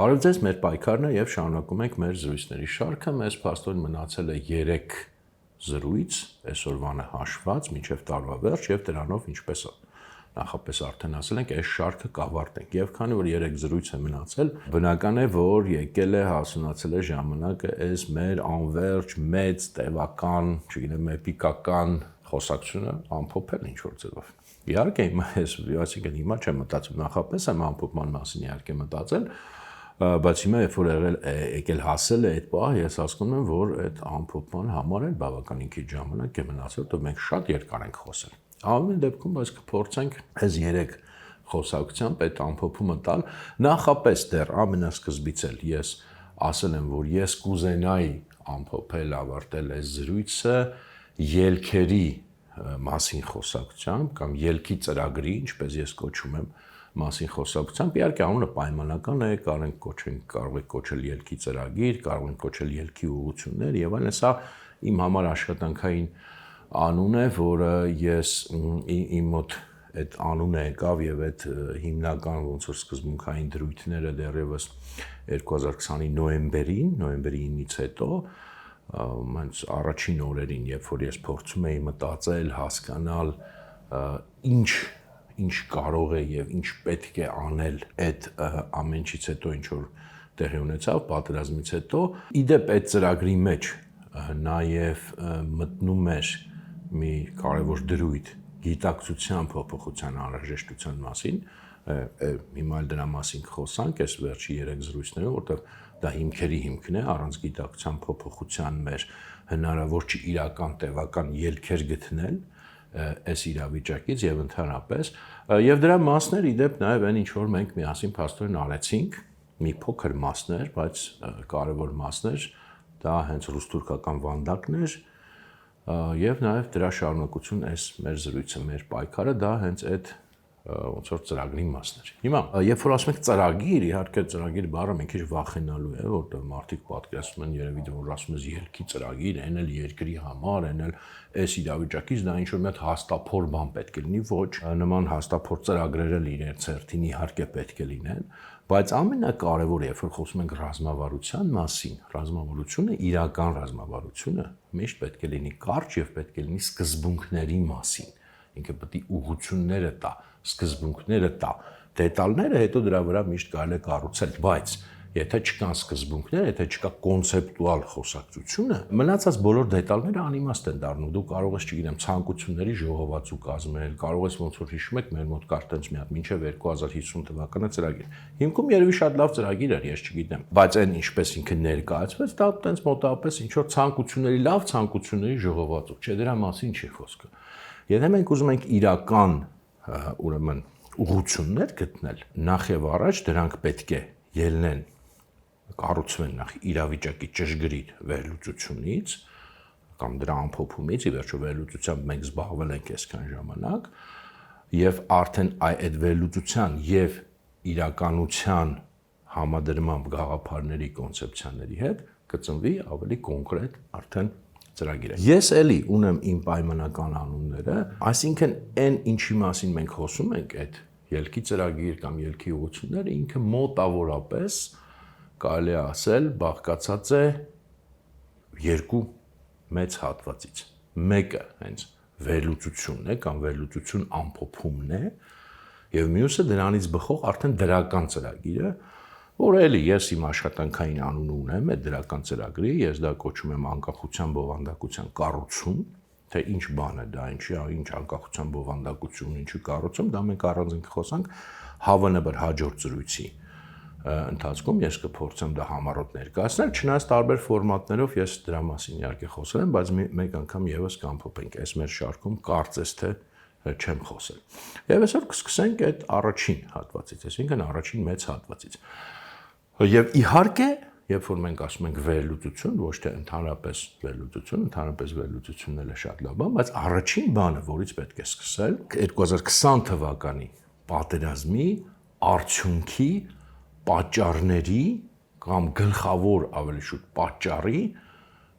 Բարև ձեզ, մեր պայքարն է եւ շարունակում ենք մեր զրույցների շարքը։ Մեզ փաստորեն մնացել է 3 զրույց, այսօրվանը հաշված, մինչեւ տարվա վերջ եւ դրանով ինչպես նախապես արդեն ասել ենք, այս շարքը կավարտենք։ Եվ քանի որ 3 զրույց է մնացել, բնական է, որ եկել է հասունացել է ժամանակը այս մեր անverջ մեծ տևական, չգիտեմ, էպիկական խոսակցությունը ամփոփել ինչ որ ձևով։ Իհարկե, այսինքն հիմա չեմ մտածում, նախապես եմ ամփոփման մասին իհարկե մտածել, բայց հիմա երբ որ եկել հասել է այդ պահը, ես հասկանում եմ, որ այդ ամփոփման համար էլ բավականին քիչ ժամանակ է մնացել, որ մենք շատ երկար ենք խոսել։ Ամեն դեպքում բայց կփորձենք այս 3 խոսակցությամբ այդ ամփոփումը տալ, նախապես դեռ ամենասկզբից էլ ես ասել եմ, որ ես կուզենայի ամփոփել, ավարտել այս զրույցը ելքերի մասին խոսակցությամբ կամ ելքի ծրագրի, ինչպես ես կոչում եմ, մասին խոսակցությամբ, իհարկե անունը պայմանական է, կարող եք կոչել ելքի ծրագիր, կարող ենք կոչել ելքի ուղղություններ եւ այլն, սա իմ համար աշխատանքային անուն է, որը ես իմ մոտ այդ անունը եկավ եւ այդ հիմնական ոնց որ սկզբունքային դրույթները դեռևս 2020-ի նոյեմբերի 9-ից հետո հենց առաջին օրերին, երբ որ ես փորձում էի մտածել, հասկանալ ինչ կարող է եւ ինչ պետք է անել այդ ամեն ինչից հետո ինչ որ տեղի ունեցավ պատերազմից հետո, իդեպ այդ ծրագրի մեջ նաեւ մտնում էր մի կարևոր դրույթ գիտակցության փոփոխության անհրաժեշտության մասին, հիմա էլ դրա մասին կխոսանք այս վերջի 3 զրույցներում, որտեղ դա հիմքերի հիմքն է, առանց գիտակցության փոփոխության մեր հնարավոր չի իրական տևական ելքեր գտնել այս իրավիճակից եւ ընդհանրապես եւ դրա մասներ իդեպ նաեւ այն ինչ որ մենք միասին փաստորեն արեցինք, մի փոքր մասներ, բայց կարևոր մասներ, դա հենց ռուս-թուրքական վանդակն էր եւ նաեւ դրա շարունակություն այս մեր զրույցը, մեր պայքարը դա հենց այդ ոնց որ ծրագրի մասն էր։ Հիմա, երբ որ ասում ենք ծրագիր, իհարկե ծրագիր բառը մի քիչ վախենալու է, որտեղ մարդիկ պատկերացնում են երևի որ ասում ես ելքի ծրագիր, այն էլ երկրի համար, այն էլ այս իրավիճակից դա ինչ որ մի հատ հաստափոր բան պետք է լինի, ոչ, նման հաստափոր ծրագրերը իրենց ցերտին իհարկե պետք է լինեն, բայց ամենակարևորը, երբ որ խոսում ենք ռազմավարության մասին, ռազմավարությունը, իրական ռազմավարությունը միշտ պետք է լինի կարճ եւ պետք է լինի սկզբունքների մասին։ Ինքը պետք է ուղղությունները տա, սկզբունքները տա, դետալները հետո դրա վրա միշտ կարելի է կառուցել, բայց եթե չկան սկզբունքներ, եթե չկա կոնցեպտուալ խոսակցությունը, մնացած բոլոր դետալները անիմաստ են դառնում։ Դու կարող ես, չգիտեմ, ցանկությունների ժողովածու կազմել, կարող ես ոնց որ հիշում եք, մեր մոտ կար տենց մի հատ մինչև 2050 թվականը ծրագիր։ Հիմքում երևի շատ լավ ծրագիր էր, ես չգիտեմ, բայց այն ինչպես ինքը ներկայացվեց, դա տենց մոտավորապես ինչ որ ցանկությունների, լավ ցանկությունների ժողովածու, չէ, դրա մասին չի խոսքը։ Եթե մենք ուզում ենք իրական, ուրեմն, ուղղություններ գտնել, նախ եւ առաջ դրանք պետք է ելնեն, կառուցվեն նախ իրավիճակի ճշգրիտ վերլուծությունից կամ դրա ամփոփումից, ի վերջո վերլուծությամբ մենք զբաղվել ենք այսքան ժամանակ, եւ արդեն այդ վերլուծության եւ իրականության համադրմամբ գաղափարների, կոնցեպցիաների հետ կծնվի ավելի կոնկրետ արդեն ծրագիր է։ Ես էլի ունեմ իմ պայմանական անունները, այսինքն այն ինչի մասին մենք խոսում ենք, այդ ելքի ծրագիր կամ ելքի ուղղությունները, ինքը մոտավորապես կարելի է ասել բաղկացած է 2 մեծ հատվածից։ Մեկը հենց վերլուծությունն է կամ վերլուծություն ամփոփումն է, եւ մյուսը դրանից բխող արդեն դրական ծրագիրը, որը էլի ես իմ աշխատանքային անունը ունեմ այդ դրական ծրագրի, ես դա կոչում եմ անկախության բովանդակության կառուցում, թե ինչ բան է դա, ինչ անկախության բովանդակություն, ինչու կառուցում, դա մենք առանձին կխոսանք հավանաբար հաջորդ զրույցի ընթացքում ես կփորձեմ դա համառոտ ներկայացնել, չնայած տարբեր ֆորմատներով ես դրա մասին իհարկե խոսել եմ, բայց մեկ անգամ եւս կամփոփենք այս մեր շարքում կարծես թե չեմ խոսել։ Եվ այսօր կսկսենք այդ առաջին հատվածից, այսինքն առաջին մեծ հատվածից։ Եվ իհարկե, երբ որ մենք ասում ենք վերլուծություն, ոչ թե ընդհանրապես վերլուծությունն էլ է շատ լավ բան, բայց առաջին բանը, որից պետք է սկսել, 2020 թվականի պատերազմի արդյունքի պատճառների կամ գլխավոր ավելի շուտ պատճառի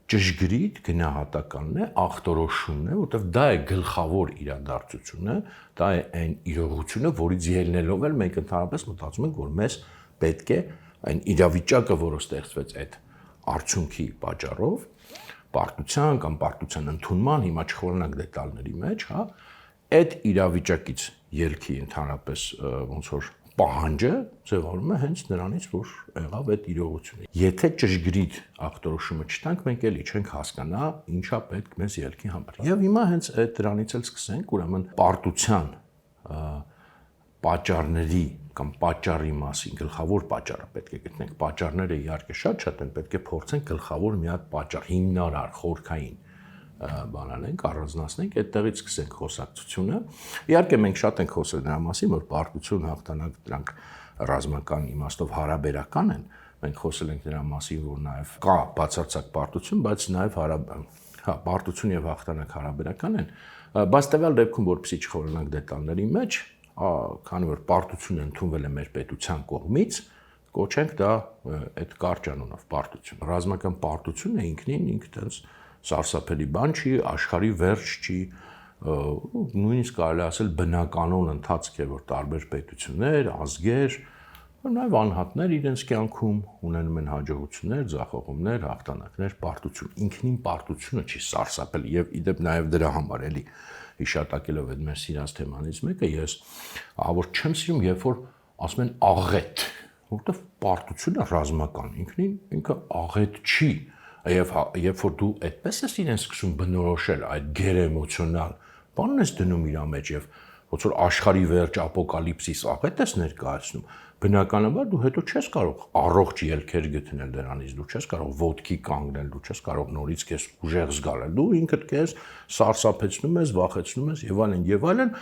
ճշգրիտ գնահատականն է, ախտորոշումն է, որտեղ դա է գլխավոր իրադարձությունը, դա է այն իրողությունը, որից ելնելով էլ մենք ընդհանրապես մտածում ենք, որ մեզ պետք է այն իրավիճակը, որը ստեղծվեց այդ արդյունքի պատճառով, պարտության կամ պարտության ընդունման, հիմա չխորանանք դետալների մեջ, հա, այդ իրավիճակից ելքի ընդհանրապես ոնց որ պահանջը ձևավորվում է հենց նրանից, որ եղավ այդ իրողությունը։ Եթե ճշգրիտ ախտորոշումը չտանք, մենք էլի չենք հասկանա ինչա պետք մեզ ելքի համար։ Եվ հիմա հենց այդ դրանից էլ սկսենք, ուրեմն պարտության պատճառների կամ պատճառի մասին գլխավոր պատճառը պետք է գտնենք։ Պատճառները իհարկե շատ են, պետք է փորձենք գլխավոր մի հատ պատճառ, հիմնարար, խորքային բանանենք, առանձնացնենք, այդտեղից սկսենք խոսակցությունը։ Իհարկե մենք շատ ենք խոսել նրա մասին, որ պարտություն, հաղթանակ դրանք ռազմական իմաստով հարաբերական են։ Մենք խոսել ենք նրա մասին, որ նաև կա բացարձակ պարտություն, բայց նաև պարտություն եւ հաղթանակ հարաբերական են։ Բայց տվյալ դեպքում, որպեսզի չխորանանք դետալների մեջ, քանի որ պարտությունը ընդունվել է մեր պետության կողմից, կոչենք դա այդ կարճ անունով պարտություն։ Ռազմական պարտությունը ինքնին այդպես սարսափելի բան չի, աշխարհի վերջ չի, նույնիսկ կարելի ասել բնականon ընթացք է, որ տարբեր պետություններ, ազգեր, նաև անհատներ իրենց կյանքում ունենում են հաջողություններ, ձախողումներ, հաղթանակներ, պարտություն։ Ինքնին պարտությունը չի սարսափելի եւ իդեպ նաև դրա համար էլի հիշատակելով այդ մեր սիրած թեմանից մեկը, ես ահավոր չեմ սիրում, երբ որ ասում են աղետ, որովհետեւ պարտությունը ռազմական ինքը աղետ չի։ Եվ երբ որ դու այդպես ես իրեն սկսում բնորոշել այդ գերեմոցիոնալ բանն ես դնում իր մեջ եւ ոնց որ աշխարհի վերջ ապոկալիպսիս աղետ ես ներկայացնում, բնականաբար դու հետո չես կարող առողջ ելքեր գտնել դրանից, դու չես կարող ոտքի կանգնել, դու չես կարող նորից քեզ ուժեղ զգալ, դու ինքդ քեզ սարսափեցնում ես, վախեցնում ես եւ այլն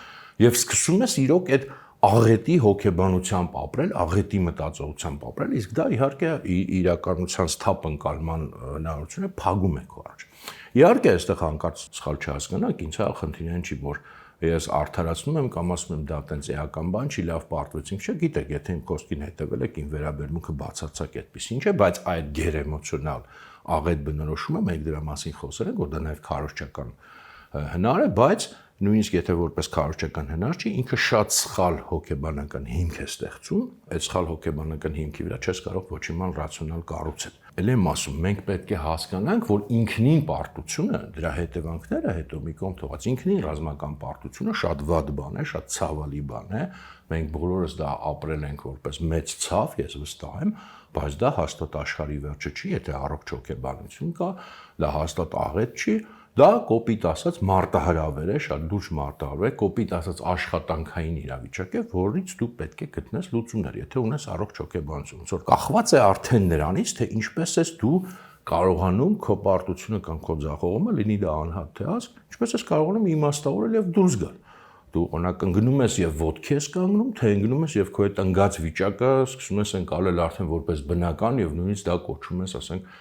եւ սկսում ես իրոք այդ աղետի հոգեբանությամբ ապրել, աղետի մտածողությամբ ապրել, իսկ դա իհարկե իրականության սթափ ընկալման հնարավորությունը փակում է քո առաջ։ Իհարկե, այստեղ հանկարծ սխալ չհասկանաք, ինձ հա խնդիրն չի, որ ես արդարացնում եմ կամ ասում եմ դա տենց էական բան չի, լավ պարտվեցինք, չէ, գիտեք, եթե իմ խոսքին հետևել եք, իմ վերաբերմունքը բացարձակ այդպեսին չէ, բայց այդ գերեմոցիոնալ աղետ բնորոշումը մենք դրա մասին խոսել ենք, որ դա նաև քարոզչական հնար է, բայց նույնիսկ եթե որպես քարոզչական հնար չի, ինքը շատ սխալ հոգեբանական հիմք է ստեղծում, այդ սխալ հոգեբանական հիմքի վրա չես կարող ոչ իման ռացիոնալ կառուցել։ Էլ եմ ասում, մենք պետք է հասկանանք, որ ինքնին պարտությունը, դրա հետևանքները հետո մի կողմ թողած, ինքնին ռազմական պարտությունը շատ վատ բան է, շատ ցավալի բան է։ Մենք բոլորս դա ապրել ենք որպես մեծ ցավ, ես վստահ եմ, բայց դա հաստատ աշխարհի վերջը չի, եթե առողջ հոգեբանություն կա, դա հաստատ աղետ չի։ Դա կոպիտ ասած մարտահրավեր է, շատ լուրջ մարտահրավեր է, կոպիտ ասած աշխատանքային իրավիճակ է, որից դու պետք է գտնես լուծումներ, եթե ունես առողջ հոգեբանություն, ոնց որ կախված է արդեն նրանից, թե ինչպես ես դու կարողանում քո պարտությունը կամ քո ձախողումը, լինի դա անհատ թե ազգ, ինչպես ես կարողանում իմաստավորել եւ դուրս գալ։ Դու օրինակ ընկնում ես եւ ոտքի ես կանգնում, թե ընկնում ես եւ քո այդ ընկած վիճակը սկսում ես ընկալել արդեն որպես բնական եւ նույնիսկ դա կոչում ես, ասենք,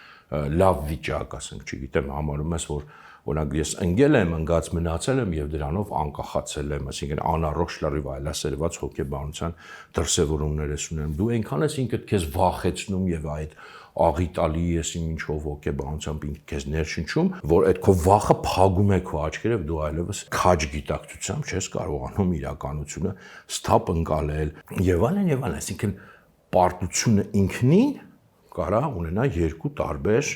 լավ վիճակ, ասենք, չգիտեմ, համարում ես, որ օրինակ ես ընկել եմ, ընկած մնացել եմ եւ դրանով անկախացել եմ, այսինքն անառողջ լրիվ այլասերված հոգեբանության դրսևորումներ ես ունենում։ Դու այնքան ես ինքդ քեզ վախեցնում եւ այդ աղիտալի ես ինչով հոգեբանությամբ ինքդ քեզ ներշնչում, որ այդ քո վախը փակում է քո աչքերը եւ դու այլևս քաջ գիտակցությամբ չես կարողանում իրականությունը սթափ ընկալել եւ այլն, այսինքն պարտությունը ինքնին կարա ունենա երկու տարբեր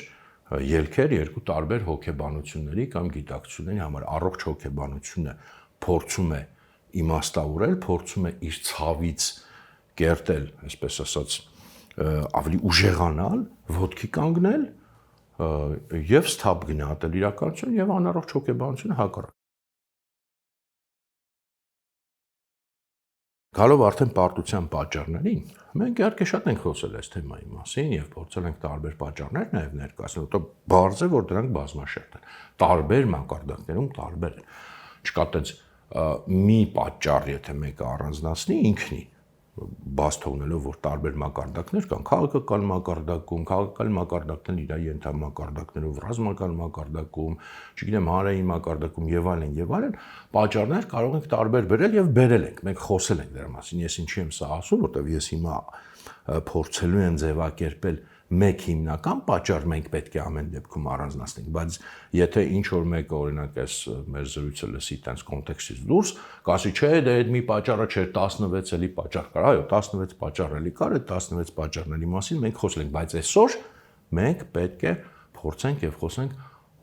ելքեր, երկու տարբեր հոգեբանությունների կամ գիտակցությունների համար առողջ հոգեբանությունը փորձում է իմաստավորել, փորձում է իր ցավից կերտել, այսպես ասած, ավելի ուժեղանալ, ոտքի կանգնել եւ սթափ գնահատել իրականություն եւ անառողջ հոգեբանությունը հակառակ։ Գալով արդեն պարտության պատճառներին, մենք իհարկե շատ ենք խոսել այս թեմայի մասին եւ փորձել ենք տարբեր պատճառներ նաեւ ներկայացնել, որտեղ բարձ է, որ դրանք բազմաշերտ են։ Տարբեր մակարդակներում տարբեր են։ Չկա տենց մի պատճառ, եթե մեկը առանձնացնի ինքնին, բաց թողնելով, որ տարբեր մակարդակներ կան, քաղաքական մակարդակներն իր ենթամակարդակներով, ռազմական մակարդակում, չգիտեմ, հանրային մակարդակում եւ այլն, պատճառներ կարող ենք տարբեր բերել եւ բերել ենք։ Մենք խոսել ենք դրա մասին։ Ես ինչի եմ սա ասում, որտեղ ես հիմա փորձելու եմ ձևակերպել մեկ հիմնական պատճառ մենք պետք է ամեն դեպքում առանձնացնենք, բայց եթե ինչ որ մեկը օրինակ այս մեր զրույցը լսի տենց կոնտեքստից դուրս, կասի չէ, դե այդ մի պատճառը չէր 16 էլի պատճառ կար, այո 16 պատճառ էլի կար, այդ 16 պատճառների մասին մենք խոսել ենք, բայց այսօր մենք պետք է փորձենք եւ խոսենք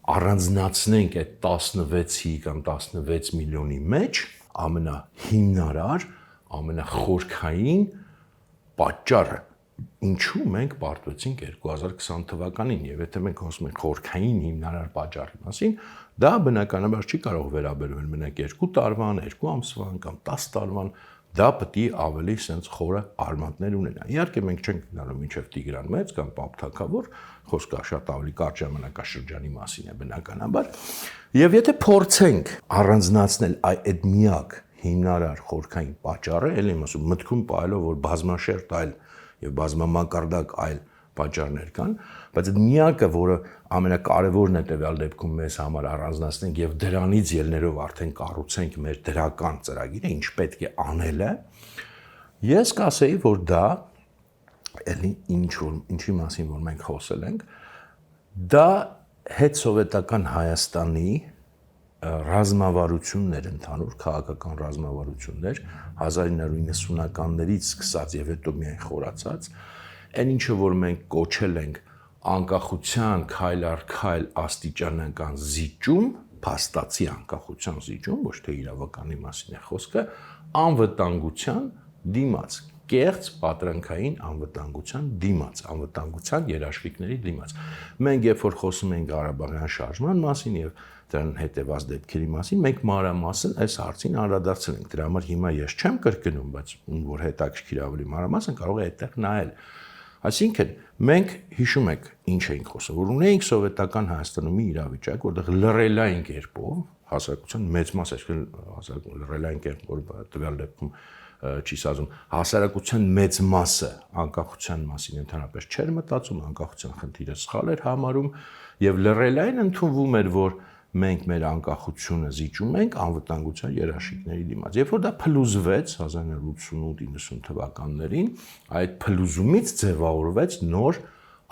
առանձնացնենք այդ 16-ի կամ 16 միլիոնի մեջ ամենահիմնարար, ամենախորքային պատճառը ինչու մենք պարտվեցինք 2020 թվականին եւ եթե մենք խոսում ենք խորքային հիմնարար պատճառի մասին, դա բնականաբար չի կարող վերաբերվել մենակ 2 տարվան, 2 ամսվան կամ 10 տարվան, դա պետք է ավելի sense խորը արմատներ ունենա։ Իհարկե մենք չենք գնալու մինչև Տիգրան Մեծ կամ Պապ Թագավոր, խոսքը շատ ավելի կարճ ժամանակաշրջանի մասին է բնականաբար։ Եվ եթե փորձենք առանձնացնել այդ միակ հիմնարար խորքային պատճառը, ելի եմ ասում, մտքում պահելով, որ բազմաշերտ այլ եւ բազմամակարդակ այլ պատճառներ կան, բայց այդ միակը, որը ամենակարևորն է տվյալ դեպքում մեզ համար առանձնացնենք եւ դրանից ելներով արդեն կառուցենք մեր դրական ծրագիրը, ինչ պետք է անելը, ես կասեի, որ դա էլի ինչի մասին որ մենք խոսել ենք, դա հետսովետական Հայաստանի ռազմավարություններ, ընդհանուր քաղաքական ռազմավարություններ 1990-ականներից սկսած եւ հետո միայն խորացած, այն ինչը որ մենք կոչել ենք անկախության քայլ առ քայլ աստիճանական զիջում, փաստացի անկախության զիջում, ոչ թե իրավականի մասին է խոսքը, անվտանգության դիմաց, կեղծ պատրանքային անվտանգության դիմաց, անվտանգության երաշխիքների դիմաց։ Մենք երբ որ խոսում ենք Ղարաբաղյան շարժման մասին եւ դրան հետևած դեպքերի մասին, մենք մանրամասն այս հարցին անդրադարձել ենք։ Դրա համար հիմա ես չեմ կրկնում, բայց ում որ հետաքրքիր ավելի մանրամասն կարող է այդտեղ նայել։ Այսինքն մենք հիշում եք ինչ էինք խոսում, որ ունեինք սովետական Հայաստանում մի իրավիճակ, որտեղ լռելային կերպով հասարակության մեծ մասը, այսինքն լռելային կերպով տվյալ դեպքում չի ասում, հասարակության մեծ մասը անկախության մասին ընդհանրապես չէր մտածում, անկախության խնդիրը սխալ էր համարում եւ լռելային ընդունվում էր, որ մենք մեր անկախությունը զիջում ենք անվտանգության երաշխիքների դիմաց։ Երբ որ դա փլուզվեց 1988-90 թվականներին, այդ փլուզումից ձևավորվեց նոր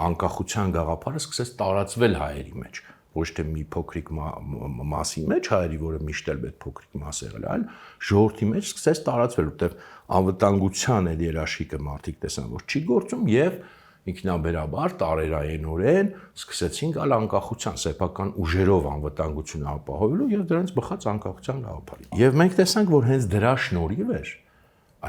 անկախության գաղափարը սկսեց տարածվել հայերի մեջ, ոչ թե մի փոքրիկ մասի մեջ հայերի, որը միշտ էլ այդ փոքրիկ մաս եղել, այլ ժողովրդի մեջ սկսեց տարածվել, որտեղ անվտանգության այդ երաշխիքը մարդիկ տեսան, որ չի գործում եւ ինքնաբերաբար տարերայինորեն սկսեցին գալ անկախության սեփական ուժերով անվտանգությունը ապահովելու եւ դրանց բխած անկախության գաղափարի։ Եվ մենք տեսանք, որ հենց դրա շնորհիվ էր,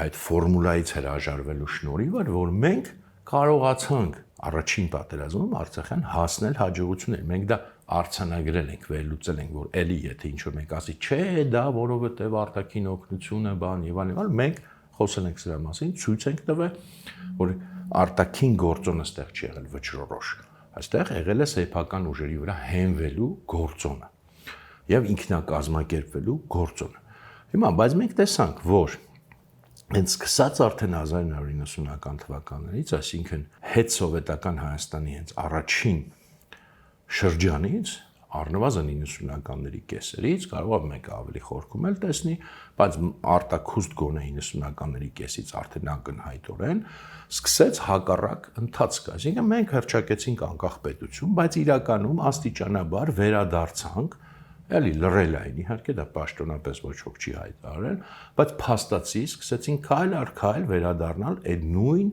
այդ ֆորմուլայից հրաժարվելու շնորհիվ էր, որ մենք կարողացանք առաջին պատերազմում Արցախյան հասնել հաջողություններ։ Մենք դա արձանագրել ենք, վերլուծել ենք, որ էլի եթե ինչ-որ մեկ ասի, չէ, դա որովհետեւ արտաքին օգնությունը բան եւ այլն, մենք խոսել ենք սրա մասին, ցույց ենք տվել, որ արտաքին գործոնը ստեղ չի եղել վճռորոշ, այստեղ եղել է սեփական ուժերի վրա հենվելու գործոնը եւ ինքնակազմակերպվելու գործոնը։ Հիմա, բայց մենք տեսանք, որ հենց սկսած արդեն 1990-ական թվականներից, այսինքն հետսովետական Հայաստանի հենց առաջին շրջանից, առնվազն 90-ականների կեսերից, կարող է մեկը ավելի խորքում էլ տեսնի, բայց արտաքուստ գոնե 90-ականների կեսից արդեն ակնհայտորեն սկսեց հակառակ ընթացքը, այսինքն մենք հռչակեցինք անկախ պետություն, բայց իրականում աստիճանաբար վերադարձանք, էլի լռելային, իհարկե դա պաշտոնապես ոչ ոք չի հայտարարել, բայց փաստացի սկսեցին քայլ առ քայլ վերադառնալ այդ նույն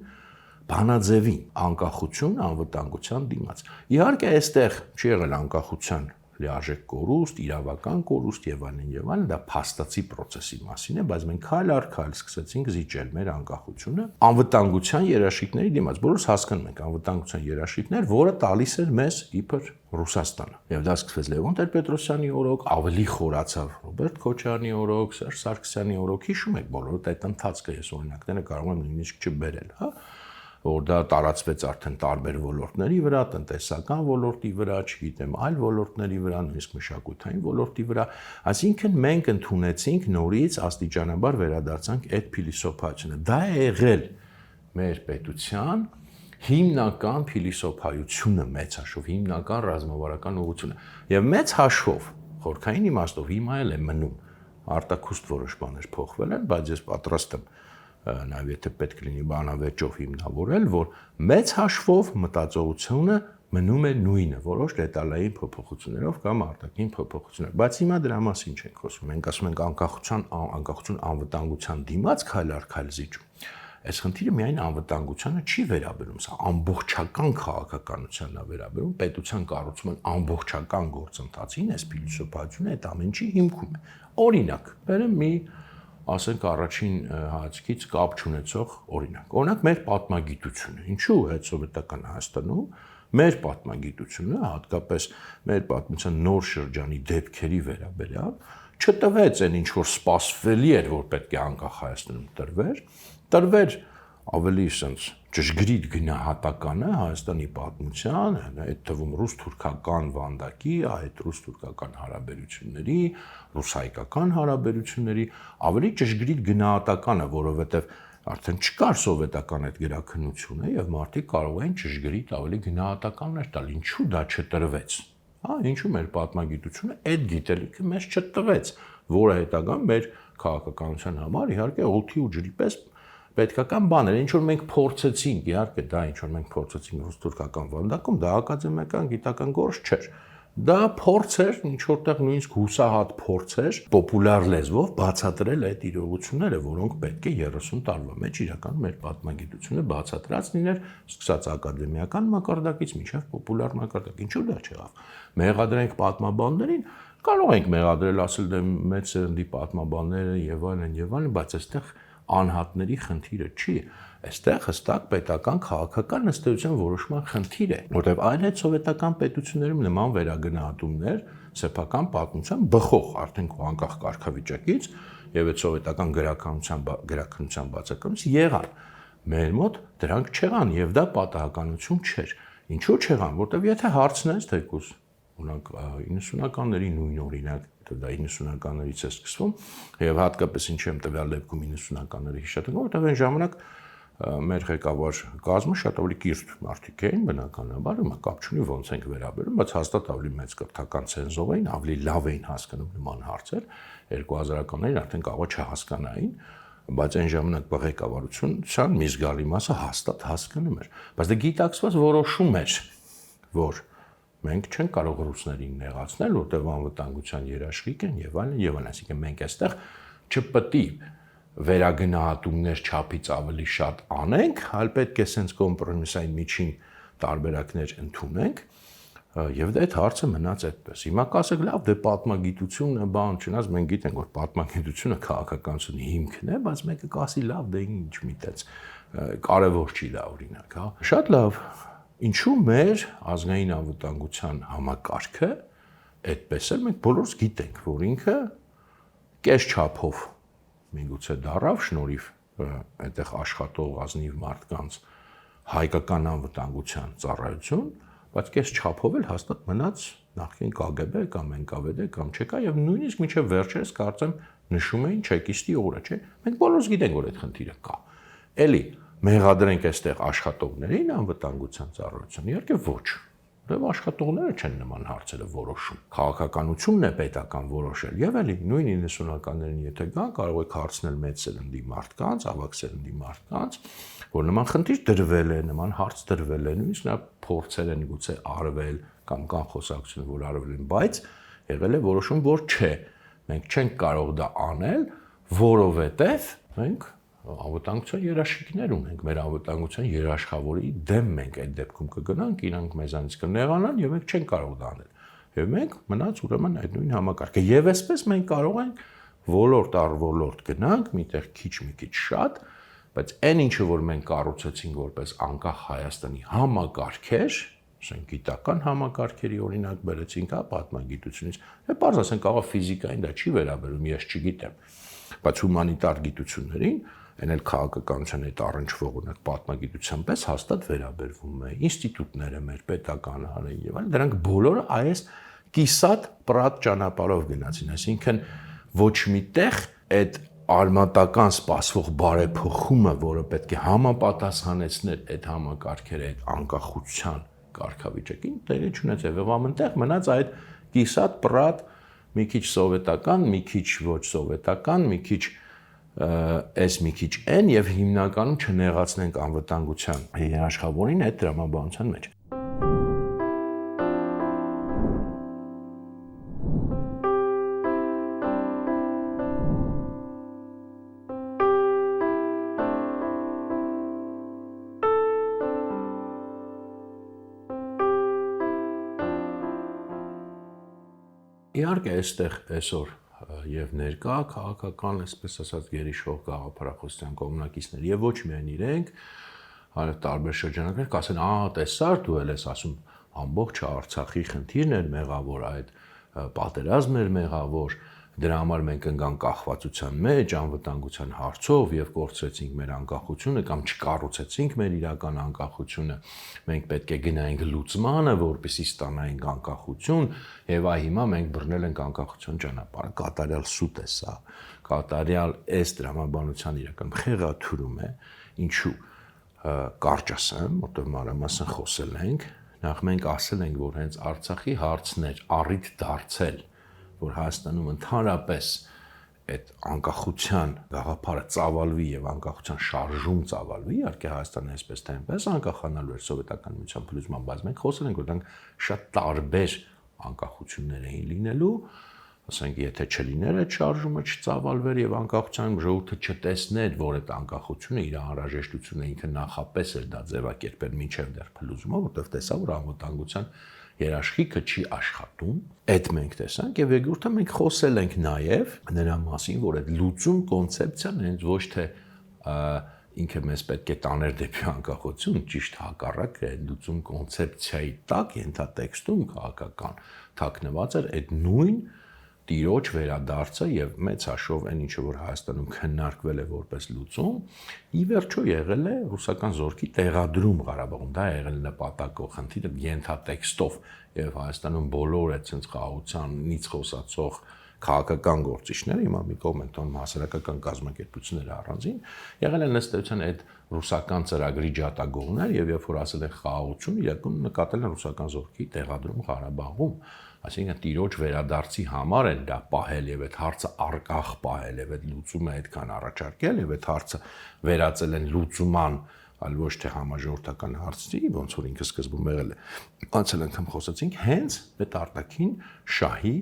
բանաձևին, անկախություն անվտանգության դիմաց։ Իհարկե այստեղ չի եղել անկախության լիարժեք կորուստ, իրավական կորուստ եւ այլն, դա փաստացի process-ի մասին է, բայց մենք քայլ առ քայլ սկսեցինք զիջել մեր անկախությունը անվտանգության երաշխիքների դիմաց։ Բոլորս հասկանում ենք անվտանգության երաշխիքներ, որը տալիս էր մեզ իբր Ռուսաստանը։ Եվ դա սկսվեց Լևոն Տեր-Պետրոսյանի օրոք, ավելի խորացավ Ռոբերտ Քոչարյանի օրոք, Սերժ Սարգսյանի օրոք, հիշում եք բոլորդ այդ ընթացքը, ես օրինակները կարող եմ նույնիսկ չբերել, հա, որ դա տարածվեց արդեն տարբեր ոլորտների վրա, տնտեսական ոլորտի վրա, չգիտեմ, այլ ոլորտների վրա, նույնիսկ մշակութային ոլորտի վրա, այսինքն մենք ընդունեցինք նորից աստիճանաբար վերադարձանք այդ փիլիսոփայությունը։ Դա է եղել մեր պետության հիմնական փիլիսոփայությունը, մեծ հաշվով հիմնական ռազմավարական ուղղությունը։ Եվ մեծ հաշվով, խորքային իմաստով հիմա էլ է մնում, արտաքուստ որոշ բաներ փոխվել են, բայց ես պատրաստ եմ նաև եթե պետք լինի բանավեճով հիմնավորել, որ մեծ հաշվով մտածողությունը մնում է նույնը, որոշ դետալային փոփոխություններով կամ արտաքին փոփոխություններով։ Բայց հիմա դրա մասին չենք խոսում։ Մենք ասում ենք անկախություն անվտանգության դիմաց քայլ առ քայլ զիջում։ Այս խնդիրը միայն անվտանգությանը չի վերաբերում, սա ամբողջական քաղաքականությանն է վերաբերում, պետության կառուցման ամբողջական գործընթացին, այս փիլիսոփայությունը այդ ամեն ինչի հիմքում է։ Օրինակ, բերեմ մի, ասենք առաջին հայացքից կապ չունեցող օրինակ։ Օրինակ մեր պատմագիտությունը, ինչու հետսովետական Հայաստանում մեր պատմագիտությունը, հատկապես մեր պատմության նոր շրջանի դեպքերի վերաբերյալ, չտվեց այն ինչ որ սպասվելի էր, որ պետք է անկախ Հայաստանում տրվեր ավելի sense ճշգրիտ գնահատականը Հայաստանի պատմության, այդ թվում ռուս-թուրքական վանդակի, այդ ռուս-թուրքական հարաբերությունների, ռուս-հայկական հարաբերությունների ավելի ճշգրիտ գնահատականը, որովհետև արդեն չկար սովետական այդ գրաքննությունը եւ մարդիկ կարող էին ճշգրիտ ավելի գնահատականներ տալ, ինչու դա չտրվեց։ Ինչու մեր պատմագիտությունը այդ գիտելիքը մեզ չտվեց, որը հետագան մեր քաղաքականության համար իհարկե օդի ու ջրի պես պետքական բան էր, ինչ որ մենք փորձեցինք, իհարկե դա ինչ որ մենք փորձեցինք ռուս-թուրքական վանդակում, դա ակադեմիական գիտական գործ չէր։ Դա փորձ էր, ինչ որտեղ նույնիսկ հուսահատ փորձ էր, պոպուլյար լեզվով բացատրել այդ իրողությունները, որոնք պետք է 30 տարվա մեջ իրականում մեր պատմագիտությունը բացատրած լիներ, սկսած ակադեմիական մակարդակից մինչև պոպուլյար մակարդակ։ Ինչու դա չեղավ։ Մեղադրենք պատմաբաններին, կարող ենք մեղադրել, ասել դե մեծ սերնդի պատմաբանները եւ այլն, բայց այստեղ անհատների խնդիրը չի, այստեղ հստակ պետական քաղաքական ըստեյության որոշման խնդիր է, որտեղ այլ այդ սովետական պետություններում նման վերագնահատումներ սեփական պատմության բխող արդեն անկախ կարգավիճակից եւ այդ սովետական գրաքննության բացակայությունից եղան։ Մեր մոտ դրանք չեղան եւ դա պատահականություն չէր։ Ինչու չեղան, որտեղ եթե հարցնես թեկուզ օրինակ 90-ականների նույն օրինակ, դա 90-ականներից է սկսվում, եւ հատկապես ինչի եմ տվյալ դեպքում 90-ականների հիշատակում, որտեղ այն ժամանակ մեր ղեկավար կազմը շատ ավելի կիրթ մարդիկ էին, բնականաբար, հիմա կապ չունի ոնց ենք վերաբերում, բայց հաստատ ավելի մեծ կրթական ցենզով էին, ավելի լավ էին հասկանում նման հարցեր, 2000-ականներին արդեն կարող չհասկանային, բայց այն ժամանակ ղեկավարության մի զգալի մասը հաստատ հասկանում էր, բայց դա գիտակցված որոշում էր, որ մենք չենք կարող ռուսներին նեղացնել, որտեղ անվտանգության երաշխիք են եւ այլն, այսինքն մենք այստեղ չպետք է վերագնահատումներ չափից ավելի շատ անենք, այլ պետք է sense կոմպրոմիսային միջին տարբերակներ ընդունենք եւ դա այդ հարցը մնաց այդպես։ Հիմա կասեք լավ, դե պատմագիտությունը բան չնայած մենք գիտենք, որ պատմագիտությունը քաղաքականությունի հիմքն է, բայց մեկը կասի լավ, դե ինչ միտեց, կարևոր չի դա օրինակ, հա։ Շատ լավ։ Ինչու մեր ազգային անվտանգության համակարգը այդպես էլ մենք բոլորս գիտենք, որ ինքը կես չափով միգուցե դարավ շնորհիվ այդտեղ աշխատող ազնիվ մարդկանց հայկական անվտանգության ծառայություն, բայց կես չափով էլ հաստատ մնաց նախկին KGB կամ NKVD կամ ՉԿ եւ նույնիսկ մինչեւ վերջերս կարծեմ նշում էին չեկիստի օրը, չէ՞։ Մենք բոլորս գիտենք, որ այդ խնդիրը կա։ Էլի մեղադրենք այստեղ աշխատողներին անվտանգության ծառայության, իհարկե ոչ։ Որտեղ աշխատողները չեն նման հարցերը որոշում։ Քաղաքականությունն է պետական որոշել։ Եվ էլի նույն 90-ականներին եթե գան, կարող եք հարցնել մեծ սերնդի մարդկանց, ավագ սերնդի մարդկանց, որ նման խնդիր դրվել է, նման հարց դրվել է, նույնիսկ նա փորձեր են գուցե արվել կամ կան խոսակցություններ, որ արվել են, բայց եղել է որոշում, որ չէ, մենք չենք կարող դա անել, որովհետև մենք անվտանգության երաշխիքներ ունենք, մեր անվտանգության երաշխավորի դեմ մենք այդ դեպքում կգնանք, իրանք մեզանից կնեղանան եւ մենք չենք կարող դա անել։ Եվ մենք մնաց ուրեմն այդ նույն համակարգը։ Եվ այսպես մենք կարող ենք ոլորտ առ ոլորտ գնանք, միտեղ մի քիչ շատ, բայց այն ինչը որ մենք կառուցեցինք որպես անկախ Հայաստանի համակարգեր, ասենք գիտական համակարգերի օրինակ բերեցինք, հա, պատմագիտությունից, եւ բարձ ասենք կարող ֆիզիկային դա չի վերաբերում, ես չգիտեմ, բայց հումանիտար գիտություններին այն էլ քաղաքականության հետ առնչվող ունեք պատմագիտության պես հաստատ վերաբերվում է ինստիտուտները մեր պետական հանրային եւ այլն, դրանք բոլորը այս կիսատ պրատ ճանապարհով գնացին, այսինքն ոչ միտեղ այդ արմատական սպասվող բարեփոխումը, որը պետք է համապատասխանեցներ այդ համակարգերը այդ անկախության կարգավիճակին, տեղի չունեցավ եւ ամենտեղ մնաց այդ կիսատ պրատ մի քիչ սովետական, մի քիչ ոչ սովետական, մի քիչ այս մի քիչ են եւ հիմնականում չնեղացնենք անվտանգության երաշխավորին այդ տրամաբանության մեջ։ Իհարկե, այստեղ այսօր եւ ներկա քաղաքական, այսպես ասած, գերիշխող գաղափարախոսության կողմնակիցներ եւ ոչ միայն իրենք, այլ տարբեր շրջանակներ կասեն, տեսար, դու էլ ես ասում, ամբողջ Արցախի խնդիրն էր մեղավոր, այդ պատերազմն էր մեղավոր, դրա համար մենք ընկանք կախվածության մեջ, անվտանգության հարցով եւ կորցրեցինք մեր անկախությունը կամ չկառուցեցինք մեր իրական անկախությունը, մենք պետք է գնայինք լուծմանը, որպեսզի ստանայինք անկախություն եւ այ հիմա մենք բռնել ենք անկախության ճանապարհը, կատարյալ սուտ է սա, կատարյալ այս դրամաբանության իրական խեղաթյուրում է, ինչու կարճ ասեմ, որտեղ մանրամասն խոսել ենք, նախ մենք ասել ենք, որ հենց Արցախի հարցն էր առիթ դարձել, որ Հայաստանում ընդհանրապես այդ անկախության գաղափարը ծավալվի եւ անկախության շարժում ծավալվի, իհարկե Հայաստանը այսպես թե այնպես անկախանալու էր սովետական միության փլուզման, բայց մենք խոսել ենք, որ դրանք շատ տարբեր անկախություններ էին լինելու, ասենք, եթե չլիներ այդ շարժումը, չծավալվեր եւ անկախության ժողովուրդը չտեսներ, որ այդ անկախությունը իր անհրաժեշտությունը ինքը նախապես էր դա ձևակերպել մինչեւ դեռ փլուզումը, որտեղ տեսա, որ անվտանգության երաշխիքը չի աշխատում, այդ մենք տեսանք եւ երկրորդը մենք խոսել ենք նաեւ նրա մասին, որ այդ լուծում կոնցեպցիան հենց ոչ թե ինքը մեզ պետք է տաներ դեպի անկախություն, ճիշտ հակառակը, այդ լուծում կոնցեպցիայի տակ ենթատեքստում քաղաքական թաքնված էր այդ նույն տիրոջ վերադարձը եւ մեծ հաշվով այն ինչը որ Հայաստանում քննարկվել է որպես լուծում, ի վերջո եղել է ռուսական զորքի տեղադրում Ղարաբաղում, դա եղել նպատակով, խնդիրը ենթատեքստով եւ Հայաստանում բոլոր այդ ցենց խաղաղությանից խոսացող քաղաքական գործիչները, հիմա մի կողմ են տոնում հասարակական կազմակերպությունները առանձին, եղել են ըստեյության այդ ռուսական ծրագրի ջատագովներ եւ երբ որ ասել են խաղաղություն, իրականում նկատել են ռուսական զորքի տեղադրում Ղարաբաղում, այսինքն տիրոջ վերադարձի համար են դա պահել եւ այդ հարցը արկախ պահել եւ այդ լուծումը այդքան առաջարկել եւ այդ հարցը վերածել են լուծման, այլ ոչ թե համաժողովրդական հարցի, ոնց որ ինքը սկզբում եղել է։ Անցել անգամ խոսացինք հենց այդ արտաքին շահի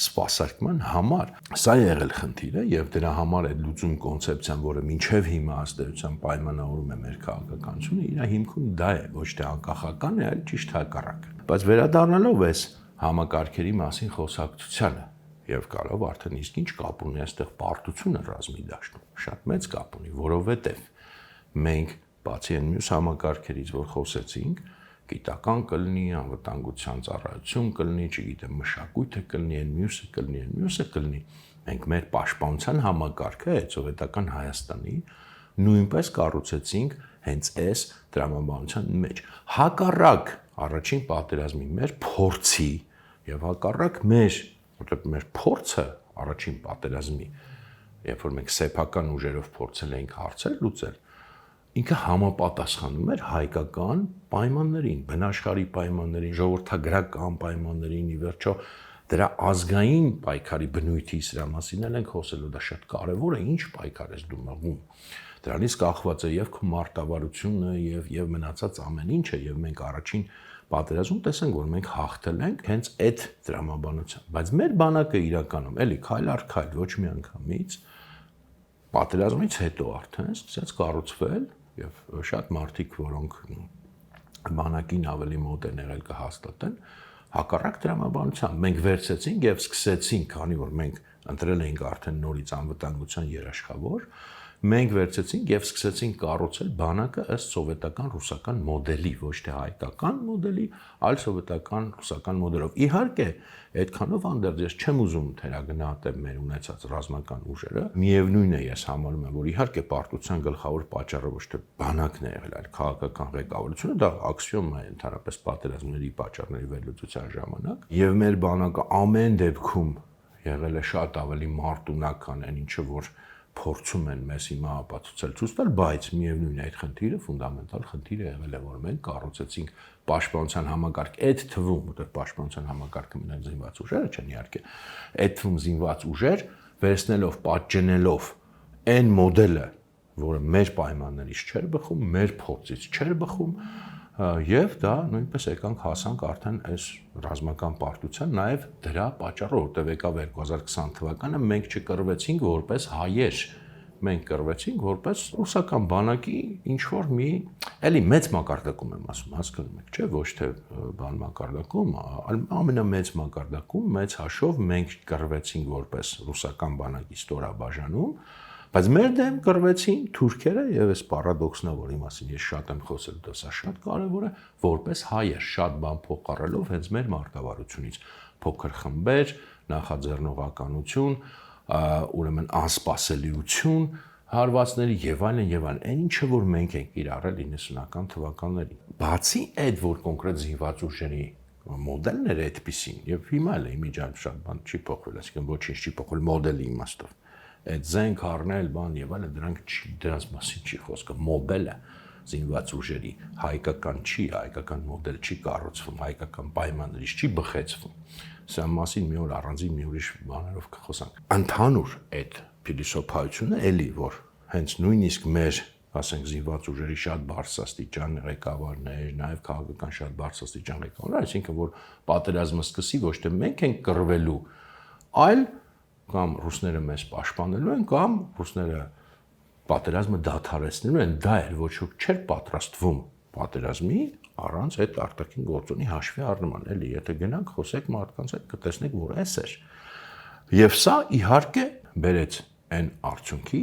սպասարկման համար։ Սա եղել խնդիրը եւ դրա համար այդ լուծում կոնցեպցիան, որը մինչեւ հիմա ըստեյության պայմանավորում է մեր քաղաքականությունը, իր հիմքում դա է, ոչ թե անկախական է, այլ ճիշտ հակառակը։ Բայց վերադառնալով այս համակարգերի մասին խոսակցությանը եւ կարող արդեն իսկ ինչ կապ ունի այստեղ պարտությունը ռազմի դաշտում, շատ մեծ կապ ունի, որովհետեւ մենք բացի այն մյուս համակարգերից, որ խոսեցինք, գիտական կլինի, անվտանգության ծառայություն կլինի, չգիտեմ, մշակույթը կլինի, այն մյուսը կլինի, մենք մեր պաշտպանության համակարգը այդ սովետական Հայաստանի նույնպես կառուցեցինք հենց այս տրամաբանության մեջ։ Հակառակ առաջին պատերազմի մեր փորձի եւ հակառակ որտեղ մեր փորձը առաջին պատերազմի, երբ որ մենք սեփական ուժերով փորձել էինք հարցեր լուծել, ինքը համապատասխանում էր հայկական պայմաններին, բնաշխարհի պայմաններին, ժողովրդագրական պայմաններին, ի վերջո դրա ազգային պայքարի բնույթի սրա մասին ենք խոսելու, դա շատ կարևոր է, ինչ պայքար ես դու մղում։ Դրանից կախված է եւ քո մարտավարությունը եւ մնացած ամեն ինչը եւ մենք առաջին պատերազմում տեսանք, որ մենք հաղթել ենք հենց այդ տրամաբանությամբ, բայց մեր բանակը իրականում էլի քայլ առ քայլ ոչ մի անգամից պատերազմից հետո արդեն սկսեց կառուցվել եւ շատ մարդիկ, որոնք բանակին ավելի մոտ են եղել կհաստատեն, հակառակ տրամաբանությամբ մենք վերցեցինք եւ սկսեցինք, քանի որ մենք ընտրել էինք արդեն նորից անվտանգության երաշխավոր, մենք վերցեցինք եւ սկսեցինք կառուցել բանակը ըստ սովետական ռուսական մոդելի, ոչ թե հայկական մոդելի, այլ սովետական ռուսական մոդելով։ Իհարկե, այդքանով անդերձ ես չեմ ուզում թերագնահատել մեր ունեցած ռազմական ուժերը։ Միևնույն է, ես համարում եմ, որ իհարկե պարտության գլխավոր պատճառը ոչ թե բանակն է եղել, այլ քաղաքական ղեկավարությունը, դա աքսիոմ է ընդհանրապես պատերազմների պատճառների վերլուծության ժամանակ, եւ մեր բանակը ամեն դեպքում եղել է շատ ավելի մարտունակ, քան այն ինչը որ փորձում են մեզ հիմա ապացուցել ցույց տալ, բայց միևնույն է այդ խնդիրը, ֆունդամենտալ խնդիրը եղել է, որ մենք կառուցեցինք պաշտպանության համակարգ, այդ թվում, որտեղ պաշտպանության համակարգը մենակ զինված ուժերը չեն իհարկե, այդ թվում զինված ուժեր վերցնելով, պատճենելով այն մոդելը, որը մեր պայմաններից չէր բխում, մեր փորձից չէր բխում, եւ դա նույնպես եկանք հասանք արդեն այս ռազմական պարտության, նաեւ դրա պատճառով, որտեղ եկավ 2020 թվականը, մենք չկռվեցինք որպես հայեր, մենք կռվեցինք որպես ռուսական բանակի ինչ որ մի էլի մեծ մակարդակում եմ ասում, հասկանում եք, չէ, ոչ թե բան մակարդակում, ամենամեծ մակարդակում, մեծ հաշվով մենք կռվեցինք որպես ռուսական բանակի ստորաբաժանում, բայց մեր դեմ կռվեցին թուրքերը եւ այս պարադոքսն է, որի մասին ես շատ եմ խոսել, դա շատ կարեւոր է, որպես հայեր, շատ բան փոխարելով հենց մեր մարտավարությունից, փոքր խմբեր, նախաձեռնողականություն, ուրեմն անսպասելիություն, հարվածների եւ այլն, այն ինչը որ մենք ենք իրարել 90-ական թվականներին։ Բացի այդ, որ կոնկրետ զինված ուժերի մոդելն էր այդպեսին, եւ հիմա էլ իմիջիայլ շատ բան չի փոխվել, այսինքն ոչինչ չի փոխվել մոդելի իմաստով։ Այդ զենք առնել, բան եւ այլն, դրանց մասին չի խոսքը, մոդելը զինված ուժերի հայկական չի, հայկական մոդել չի կառուցվում, հայկական պայմաններից չի բխեցվում։ Սա մասին մի օր առանձին մի ուրիշ բաներով կխոսանք։ Ընդհանուր այդ փիլիսոփայությունը էլի որ հենց նույնիսկ մեր, ասենք, զինված ուժերի շատ բարձրաստիճան ղեկավարներ, նաեւ քաղաքական շատ բարձրաստիճան ղեկավարներ, այսինքն որ պատերազմը սկսի ոչ թե մենք ենք կռվելու, այլ կամ ռուսները մեզ պաշտպանելու են, կամ ռուսները պատերազմը դադարեցնելու են, դա էր ոչ ոք չէր պատրաստվում պատերազմի առանց այդ արտաքին գործոնի հաշվի առնման, էլի, եթե գնանք խոսեք մարդկանց հետ, կտեսնեք, որ էս էր։ Եվ սա իհարկե բերեց այն արդյունքի,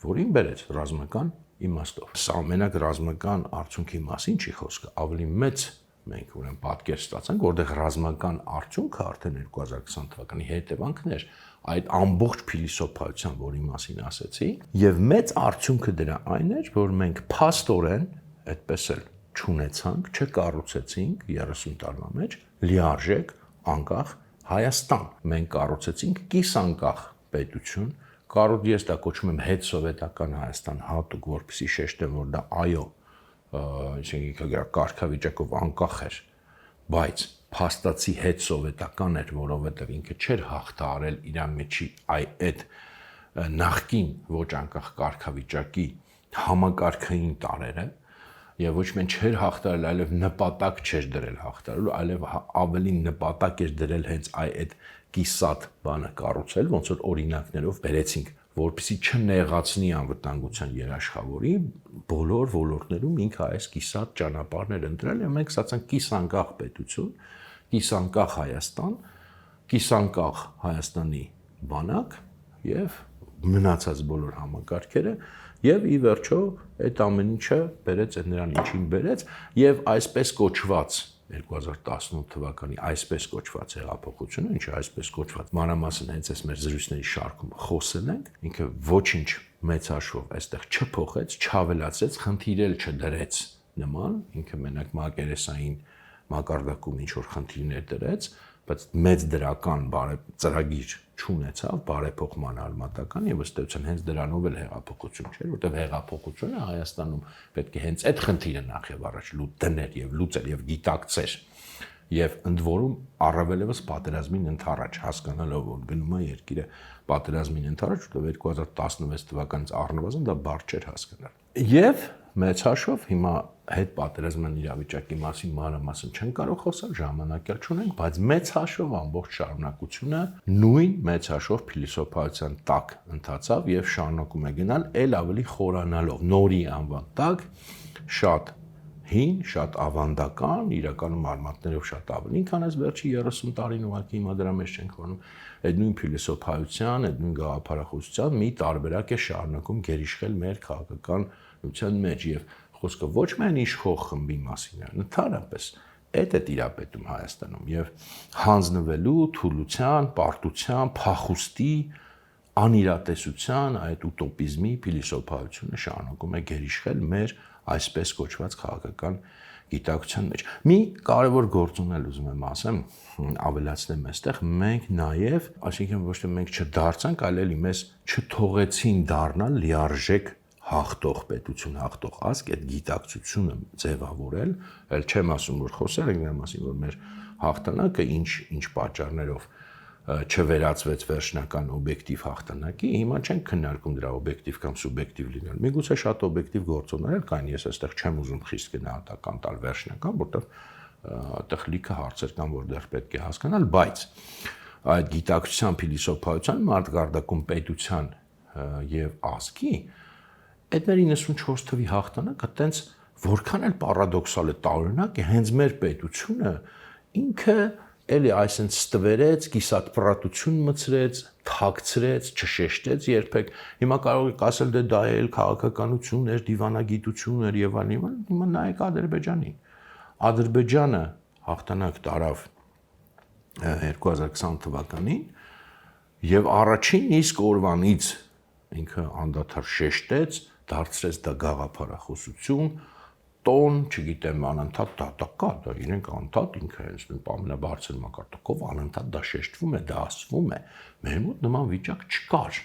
որին բերեց ռազմական իմաստով։ Սա մենակ ռազմական արդյունքի մասին չի խոսքը, ավելի մեծ մենք ուրեմն պատկեր ստացանք, որտեղ ռազմական արդյունքը արդեն 2020 թվականի հետևանքն էր այդ ամբողջ փիլիսոփայության, որի մասին ասեցի, եւ մեծ արդյունքը դրա այն էր, որ մենք փաստորեն այդպես էլ չունեցանք, չկառուցեցինք 30 տարվա մեջ լիարժեք անկախ Հայաստան։ Մենք կառուցեցինք կիսանկախ պետություն, ես դա կոչում եմ հետսովետական Հայաստան հատուկ, որպեսզի շեշտեմ, որ դա այո, այսինքն կարգավիճակով անկախ էր, բայց փաստացի հետսովետական էր, որովհետև ինքը չէր հաղթահարել իր մեջի այդ նախկին ոչ անկախ կարգավիճակի համակարգային տարերը, եւ ոչ միայն չէր հաղթարել, այլև նպատակ չէր դրել հաղթարելու, այլև ավելի նպատակ էր դրել հենց այդ կիսատ բանը կառուցել, ոնց որ օրինակներով բերեցինք, որպեսզի չնեղացնի անվտանգության երաշխավորի, բոլոր ոլորտներում ինքը այս կիսատ ճանապարհն էր ընտրել, եւ մենք ստացանք կիսանկախ պետություն, կիսանկախ Հայաստան, կիսանկախ Հայաստանի բանակ եւ մնացած բոլոր համակարգերը եւ ի վերջո այդ ամեն ինչը բերեց այդ նրան ինչին բերեց եւ այսպես կոչված 2018 թվականի այսպես կոչված հեղափոխությունը, ինչը այսպես կոչված մանրամասն հենց այս մեր զրույցների շարքում խոսել ենք, ինքը ոչինչ մեծ հաշվով այստեղ չփոխեց, չավելացրեց, խնդիրել չդրեց նման, ինքը մենակ մակերեսային մակարդակում ինչ որ խնդիրներ դրեց, բայց մեծ դրական ծրագիր չունեցավ բարեփոխման արմատական եւ ըստ էության հենց դրանով էլ հեղափոխություն չէր, որտեղ հեղափոխությունը Հայաստանում պետք է հենց այդ խնդիրը նախ եւ առաջ դներ եւ լուծեր եւ գիտակցեր եւ ընդ որում առավելևս պատերազմին ընդառաջ հասկանալով որ գնում է երկիրը պատերազմին ընդառաջ, որտեղ 2016 թվականից առնվազն դա բարձ չէր հասկանալ։ Եվ մեծ հաշվով հիմա հետ պատերազմյան իրավիճակի մասին մանրամասն չեն կարող խոսալ, ժամանակ էլ չունենք, բայց մեծ հաշվով ամբողջ շարունակությունը նույն մեծ հաշվով փիլիսոփայության տակ ընթացավ եւ շարունակում է գնալ ել ավելի խորանալով, նորի անվան տակ, շատ հին, շատ ավանդական, իրականում արմատներով շատ ավելի, քան այս վերջի 30 տարին ուղղակի հիմա դրա մեջ չենք անում, այդ նույն փիլիսոփայության, այդ նույն գաղափարախոսության մի տարբերակ է շարունակում գերիշխել մեր քաղաքականության մեջ եւ խոսքը ոչ միայն իշխող խմբի մասին է, ընդհանրապես այդ է տիրապետում Հայաստանում եւ հանձնվելու, թուլության, պարտության, փախուստի, անիրատեսության, այդ ուտոպիզմի փիլիսոփայությունը շարունակում է գերիշխել մեր այսպես կոչված քաղաքական գիտակցության մեջ։ Մի կարևոր գործուն էլ ուզում եմ ասեմ, ավելացնեմ այստեղ, մենք նաև, այսինքն ոչ թե մենք չդարձանք, այլ էլի մեզ չթողեցին դառնալ լիարժեք հաղթող պետություն, հաղթող ազգ, այդ գիտակցությունը ձևավորել, այլ չեմ ասում, որ խոսել ենք նրա մասին, որ մեր հաղթանակը ինչ պատճառներով չվերածվեց վերջնական օբյեկտիվ հաղթանակի, հիմա չենք քննարկում դրա օբյեկտիվ կամ սուբյեկտիվ լինել։ Միգուցե շատ օբյեկտիվ գործոններ կային, ես այստեղ չեմ ուզում խիստ գնահատական տալ վերջնական, որտեղ այդտեղ լիքը հարցեր կան, որ դեռ պետք է հասկանալ, բայց այդ գիտակցության, փիլիսոփայության, մարդկարդակում պետության եւ ազգի այդ մեր 94 թվի հաղթանակը տենց որքան էլ պարադոքսալ է, տարօրինակ է, հենց մեր պետությունը ինքը էլի այսպես ստվերեց, կիսատպրատություն մցրեց, թաքցրեց, չշեշտեց երբեք։ Հիմա կարող եք ասել դե դա էլ քաղաքականություն էր, դիվանագիտություն էր եւ այլն, հիմա նայեք Ադրբեջանին։ Ադրբեջանը հաղթանակ տարավ 2020 թվականին եւ առաջին իսկ օրվանից ինքը անդադար շեշտեց, դարձրեց դա գաղափարախոսություն, տոն, չգիտեմ, անընդհատ դատակա, դա իրենք անընդհատ ինքը հենց ամենաբարձր մակարդակով անընդհատ դա շեշտվում է, դա ասվում է, մեր մոտ նման վիճակ չկար։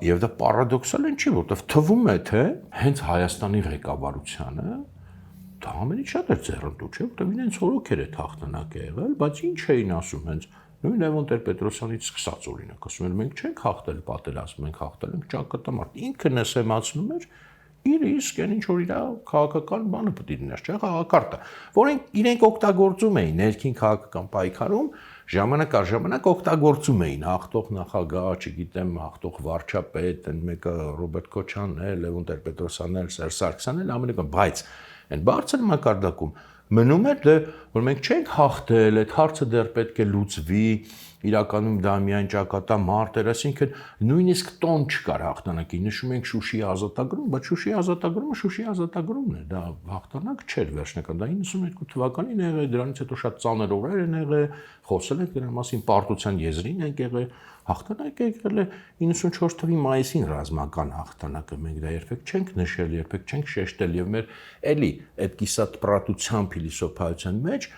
Եվ դա պարադոքսալ է, չի, որովհետև թվում է, թե հենց Հայաստանի ղեկավարությանը դա ամենից շատ էր ձեռնտու, չէ՞, որովհետև իրենց օրոք էր այդ հաղթանակը եղել, բայց ինչ էին ասում հենց նույն Լևոն Տեր-Պետրոսյանից սկսած օրինակ, ասում էր մենք չենք հաղթել պատերազմ, մենք հաղթել ենք ճակատամարտ։ Ինքը նսեմացնում էր իր իսկ այն ինչ որ իր քաղաքական բանը պետք է լիներ, չէ՞, խաղակարտը, որին իրենք օգտագործում էին ներքին քաղաքական պայքարում, ժամանակ առ ժամանակ օգտագործում էին հաղթող նախագահ, չգիտեմ, հաղթող վարչապետ, այն մեկը Ռոբերտ Քոչանն է, Լևոն Տեր-Պետրոսյանն է, Սերժ Սարգսյանն է, ամենը, բայց այն բարձր մակարդակում մնում էր դե որ մենք չենք հաղթել, այդ հարցը դեռ պետք է լուծվի, իրականում դա միայն ճակատամարտ էր, այսինքն նույնիսկ տոն չկար հաղթանակի, նշում ենք Շուշիի ազատագրում, բայց Շուշիի ազատագրումն է, դա հաղթանակ չէր վերջնական, դա 92 թվականին եղել, դրանից հետո շատ ծանր օրեր են եղել, խոսել ենք դրա մասին, պարտության եզրին ենք եղել, հաղթանակը եղել է 94 թվականի մայիսին ռազմական հաղթանակը, մենք դա երբեք չենք նշել, երբեք չենք շեշտել եւ մեր էլի այդ կիսատպրատության փիլիսոփայության մեջ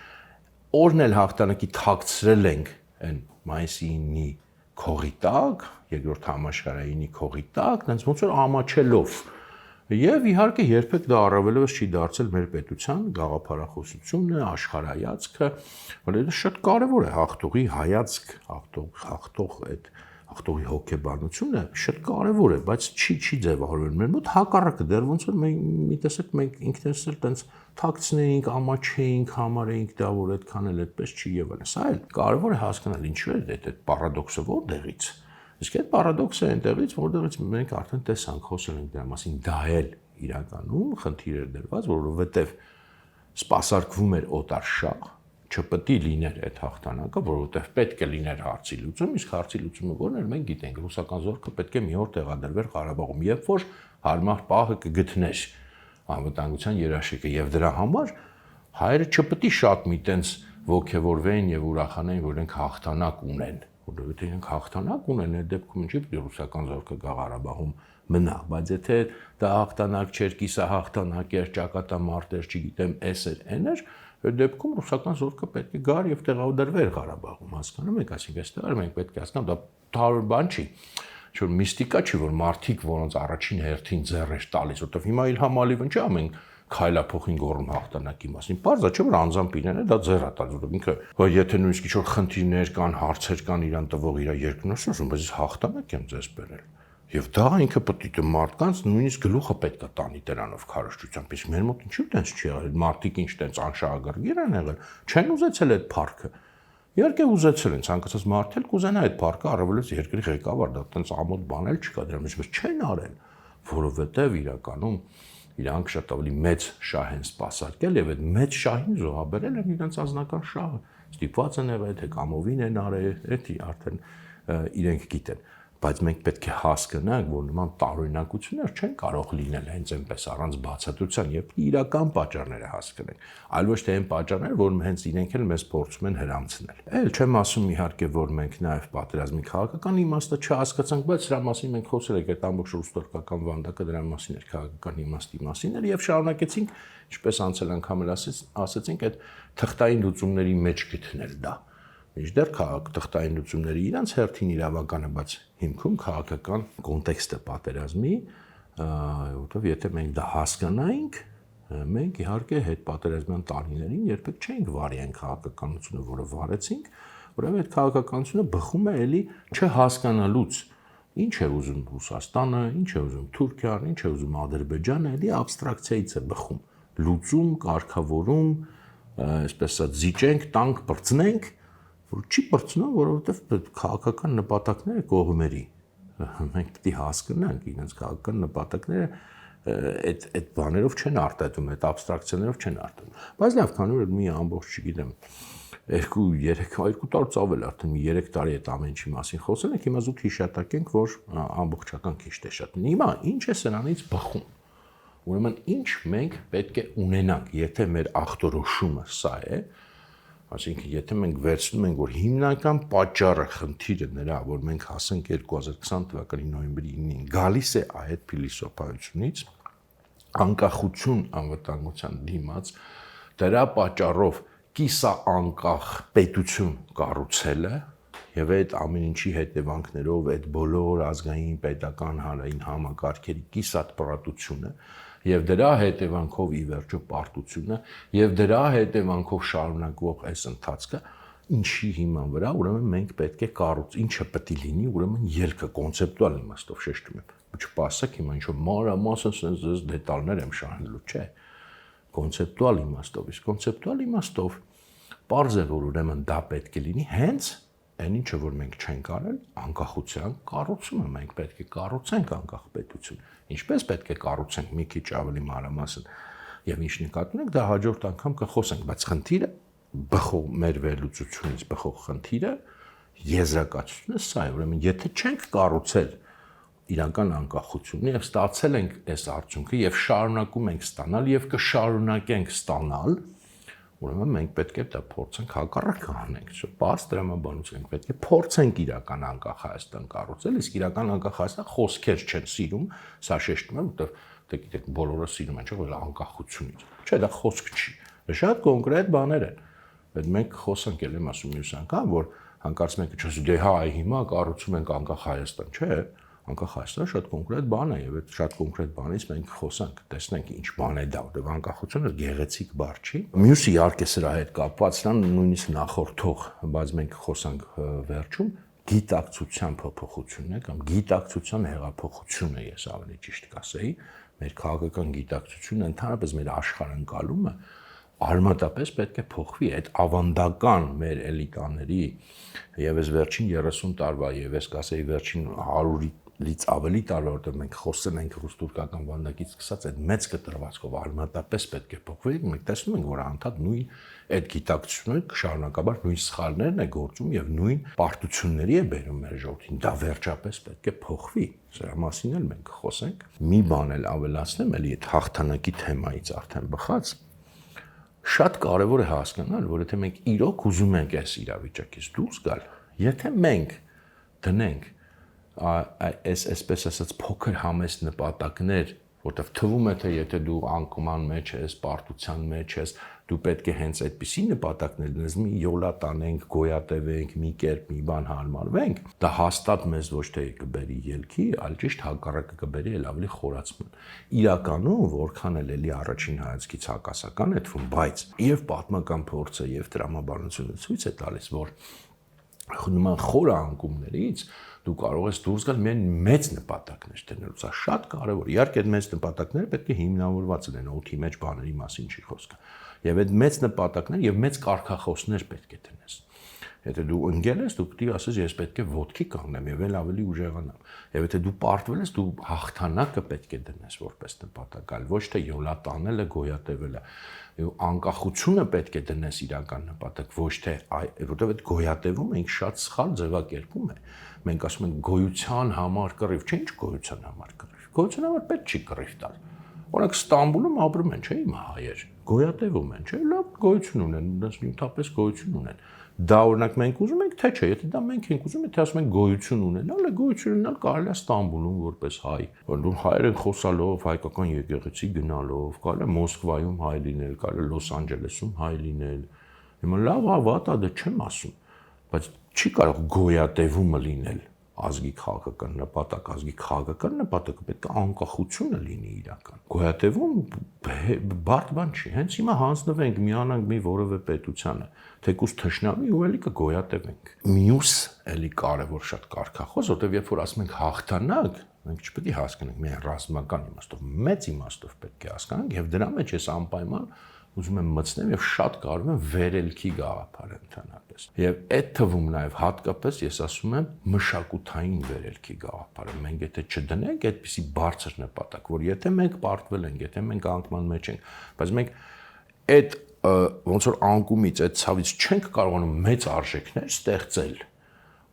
օրն էլ հաղթանակի թաքցրել ենք այն մայիսի 9-ի քողի տակ, երկրորդ համաշխարհայինի քողի տակ, այնց ոնց որ ամաչելով եւ իհարկե երբեք դա առավելևս չի դարձել մեր պետության գաղափարախոսությունը, աշխարհայացքը, որ դա շատ կարեւոր է հաղթողի հայացք, հաղթող այդ հաղթողի հոգեբանությունը շատ կարեւոր է, բայց չի ձևավորվել մեր մոտ հակառակը դեռ ոնց որ մի տեսակ մենք ինքներս էլ տենց թաքցնեինք, ամաչեինք, համարեինք դա որ այդքան էլ այդպես չի եւ այլն։ Սա էլ կարեւոր է հասկանալ ինչու է այդ պարադոքսը որտեղից։ Իսկ այդ պարադոքսը այնտեղից, որտեղից մենք արդեն տեսանք, խոսել ենք դրա մասին, դա էլ իրականում խնդիր էր դրված, որովհետև սպասարկվում էր օտարշահ, չպետք է լիներ այդ հաղթանակը, որովհետև պետք է լիներ հարցի լուծում, իսկ հարցի լուծումը որն էր, մենք գիտենք, ռուսական զորքը պետք է մի օր տեղադրվեր Ղարաբաղում, երբ որ հարմար պահը կգտներ անվտանգության երաշխիքը եւ դրա համար հայերը չպետք է շատ մի տենց ոգևորվեին եւ ուրախանային, որ իրենք հաղթանակ ունեն, որովհետեւ իրենք հաղթանակ ունեն, այդ դեպքում ինչի՞ պետք է ռուսական զորքը գա Ղարաբաղում մնա, բայց եթե դա հաղթանակ չէր, կիսահաղթանակ էր, ճակատամարտ էր, չգիտեմ, էս էր, այն էր, այդ դեպքում ռուսական զորքը պետք է գար եւ տեղադրվեր Ղարաբաղում, հասկանում եք, այսինքն այստեղ մենք պետք է հասկանալ, դա թարոր բան չի, որ միստիկա չի, որ մարդիկ, որոնց առաջին հերթին ձեռ էր տալիս, որտեղ հիմա Իլհամ Ալիևն չի ամեն քայլափոխին գոռում հաղթանակի մասին։ Պարզ է, չէ՞ որ անձամբ իրեն է դա ձեռ է տալիս, որտեղ ինքը, որ եթե նույնիսկ ինչ-որ խնդիրներ կան, հարցեր կան իրան տվող իր երկնորսն, ասում, բայց հաղթանակ եմ ձեզ բերել։ Եվ դա ինքը պետք է մարդկանց նույնիսկ գլուխը պետք է տանի դրանով քարոշչությամբ, իսկ մեր մոտ ինչու՞ տենց չի եղել, մարդիկ ինչ տենց անշահագրգիռ են եղել, չեն ուզեցել այդ փառքը։ Իհարկե ուզեցել են, ցանկացած մարդ էլ կուզենա այդ փառքը, առավելից երկրի ղեկավար, դա տենց ամոթ բան էլ չկա դրա մեջ, բայց չեն արել, որովհետև իրականում իրանք շատ ավելի մեծ շահ են սպասարկել եւ այդ մեծ շահին զոհաբերել են իրենց անձնական շահը։ Ստիպված են եղել, թե կամովին են արել, դա արդեն իրենք գիտեն։ Բայց մենք պետք է հասկանանք, որ նման տարօրինակություններ չեն կարող լինել հենց այնպես առանց բացատրության եւ իրական պատճառները հասկանանք, այլ ոչ թե այն պատճառները, որ հենց իրենք էլ մեզ փորձում են հրամցնել։ Էլ չեմ ասում իհարկե, որ մենք նաեւ պատերազմի քաղաքական իմաստը չհասկացանք, բայց սրա մասին մենք խոսել ենք, այդ ամբողջ ռուս-տուրքական վանդակը դրա մասին էր, քաղաքական իմաստի մասին էր եւ շարունակեցինք, ինչպես անցել անգամ էլ ասեցինք, այդ թղթային լուծումների մեջ գտնել դա։ Մինչդեռ թղթային լուծումների իրանց հերթին իրավականը, բայց հիմքում քաղաքական կոնտեքստը պատերազմի, որովհետև եթե մենք դա հասկանայինք, Մենք իհարկե հետ պատերազմյան տարիներին երբեք չենք վարի այն քաղաքականությունը, որը վարեցինք, որովհետև այդ քաղաքականությունը բխում է էլի չհասկանալուց։ Ինչ է ուզում Ռուսաստանը, ինչ է ուզում Թուրքիան, ինչ է ուզում Ադրբեջանը, էլի աբստրակցիայից է բխում։ Լուծում, կարգավորում, այսպես ասած, զիջենք, տանկ բրցնենք, որ չի բրցնում, որովհետև քաղաքական նպատակները կողմերի։ Մենք պետք է հասկանանք իրենց քաղաքական նպատակները այդ բաներով չեն արտահայտում, այդ աբստրակցիաներով չեն արտահայտում։ Բայց լավ, քանի որ մի ամբողջ, չգիտեմ, 2 տարուց ավել արդեն 3 տարի այդ ամեն ինչի մասին խոսել ենք, հիմա զուտ հիշատակենք, որ ամբողջական քիչ թե շատ։ Հիմա ինչ է սրանից բխում։ Ուրեմն ինչ մենք պետք է ունենանք, եթե մեր ախտորոշումը սա է, այսինքն եթե մենք վերցնում ենք, որ հիմնական պատճառը, խնդիրը նրա, որ մենք հասենք 2020 թվականի նոյեմբերի 9-ին, գալիս է այդ փիլիսոփայությունից, անկախություն անվտանգության դիմաց, դրա պատճառով կիսաանկախ պետություն կառուցելը եւ այդ ամեն ինչի հետևանքներով այդ բոլոր ազգային պետական հանրային համակարգերի կիսատպրատությունը եւ դրա հետևանքով ի վերջո պարտությունը եւ դրա հետևանքով շարունակվող այս ընթացքը ինչի հիման վրա ուրեմն մենք պետք է ինչը պետք է լինի ուրեմն ելքը կոնցեպտուալ իմաստով շեշտում եմ չպասեք հիմա ինչ որ մանրամասն sense դետալներ եմ շարժելու չէ կոնցեպտուալ իմաստով իսկ կոնցեպտուալ իմաստով պարզ է որ ուրեմն դա պետք է լինի հենց այն ինչը որ մենք չենք արել անկախության կառուցումը մենք պետք է կառուցենք անկախ պետություն ինչպես պետք է կառուցենք մի քիչ ավելի մանրամասն եւ ինչ նկատում ենք դա հաջորդ անգամ կխոսենք բայց խնդիրը բխող մեր վերլուծությունից բխող խնդիրը եզրակացությունը սա է ուրեմն եթե չենք կառուցել իրական անկախությունը եւ ստացել ենք այս արդյունքը եւ շարունակում ենք ստանալ եւ կշարունակենք ստանալ ուրեմն մենք պետք է դա փորձենք հակառակը անենք չէ՞ բաց դրամաբանություն մենք պետք է փորձենք իրական անկախ Հայաստան կառուցել իսկ իրական անկախ Հայաստան խոսքեր չեն սիրում սա շեշտում եմ որտեղ դե գիտեք բոլորը սիրում են չէ՞ որ անկախությունից չէ դա խոսք չի դա շատ կոնկրետ բաներ են այդ մենք խոսանք էլ եմ ասում մյուս անգամ որ հանկարծ մեկը չասի դե հա հիմա կառուցում ենք անկախ Հայաստան չէ անկախ Հայաստանը շատ կոնկրետ բան է եւ այդ շատ կոնկրետ բանից մենք խոսանք, տեսնենք ինչ բան է դա, որտեղ անկախությունը գեղեցիկ բառ չի։ Մյուսը իհարկե սրա հետ կապված լան նույնիսկ նախորդող, բայց մենք խոսանք վերջում գիտակցության փոփոխությունն է կամ գիտակցության հեղափոխությունը, ես ավելի ճիշտ կասեի, մեր քաղաքական գիտակցությունը, ընդհանրապես մեր աշխարհընկալումը արմատապես պետք է փոխվի այդ ավանդական մեր էլիտաների եւ այս վերջին 30 տարվա եւ ես կասեի վերջին 100-ից ավելի տարվա որտեղ մենք խոսել ենք ռուս-թուրքական վանդակից սկսած այդ մեծ կտրվածքով արմատապես պետք է փոխվի մենք տեսնում ենք որ անդադ նույն այդ գիտակցությունը շարունակաբար նույն սխալներն է գործում եւ նույն պարտությունների է բերում մեր ժողովրդին դա վերջապես պետք է փոխվի սրա մասին էլ մենք խոսենք մի բան էլ ավելացնեմ էլի այդ հաղթանակի թեմայից արդեն բխած շատ կարևոր է հասկանալ, որ եթե մենք իրոք ուզում ենք այս իրավիճակից դուրս գալ, եթե մենք դնենք այսպես ասած փոքր համեստ նպատակներ, որտեղ թվում է թե եթե դու անկման մեջ ես, պարտության մեջ ես, դու պետք է հենց այդպիսի նպատակներ դնես, մի յոլա տանենք, գոյատևենք, մի կերպ մի բան հարմարվենք, դա հաստատ մեզ ոչ թե կբերի ելքի, այլ ճիշտ հակառակը կբերի էլ ավելի խորացման։ Իրականում որքան էլի առաջին հայացքից հակասական է թվում, բայց եւ պատմական փորձը եւ տրամաբանությունը ցույց է տալիս, որ նման խորը անկումներից դու կարող ես դուրս գալ միայն մեծ նպատակներ դնելու, սա շատ կարևոր։ Իհարկե այդ մեծ նպատակները պետք է հիմնավորված լինեն, օդի մեջ բաների մասին չի խոսքը։ Եվ այդ մեծ նպատակներ եւ մեծ կարգախոսներ պետք է դնես։ Եթե դու ընկել ես, դու պետք է ասես ես պետք է ոտքի կանգնեմ եւ էլ ավելի ուժեղանամ։ Եվ եթե դու պարտվել ես, դու հաղթանակը պետք է դնես որպես նպատակ, այլ ոչ թե յոլա տանելը, գոյատևելը։ Անկախությունը պետք է դնես իրական նպատակ, ոչ թե որտեղ այդ գոյատևումը ինք շատ սխալ ձևակերպում է։ Մենք ասում ենք գոյության համար կռիվ, չէ՞ ինչ գոյության համար կռիվ։ Գոյության համար պետք չի կռիվ տալ։ Օրինակ Ստամբուլում ապրում են, չէ՞ իմ հայեր, գոյատևում են, չէ՞, լավ գոյություն ունեն, դրանց նյութապես գոյություն ունեն։ Դա օրինակ մենք ուզում ենք, թե չէ, եթե դա մենք ենք ուզում, եթե ասում ենք գոյություն ունենալ, գոյություն ունենալ կարելի է Ստամբուլում որպես հայ, որ հայերեն խոսալով, հայկական եկեղեցի գնալով, կարելի է Մոսկվայում հայ լինել, կարելի է Լոս Անջելեսում հայ լինել։ Հիմա լավ, վատա դա չեմ ասում, բայց չի կարող գոյատևումը լինել ազգի քաղաքական նպատակ, ազգի քաղաքական նպատակը պետք է անկախությունը լինի իրական։ Գոյատևում բարդ բան չի, հենց հիմա հանձնվենք, միանանք մի որևէ պետությանը, թեկուզ թշնամի ու էլի կգոյատևենք։ Մյուս էլի կարևոր շատ կարգախոս, որտեղ երբ որ ասում ենք հաղթանակ, մենք չպետք է հասկանանք միայն ռազմական իմաստով, մեծ իմաստով պետք է հասկանանք եւ դրա մեջ ես անպայման ուզում եմ մտցնեմ եւ շատ կարևոր է վերելքի գաղափարը ընդհանրապես։ Եվ այդ թվում նաեւ հատկապես ես ասում եմ մշակութային վերելքի գաղափարը։ Մենք եթե չդնենք այդպիսի բարձր նպատակ, որ եթե մենք պարտվել ենք, եթե մենք անկման մեջ ենք, բայց մենք այդ ոնց որ անկումից, այդ ցավից չենք կարողանում մեծ արժեքներ ստեղծել,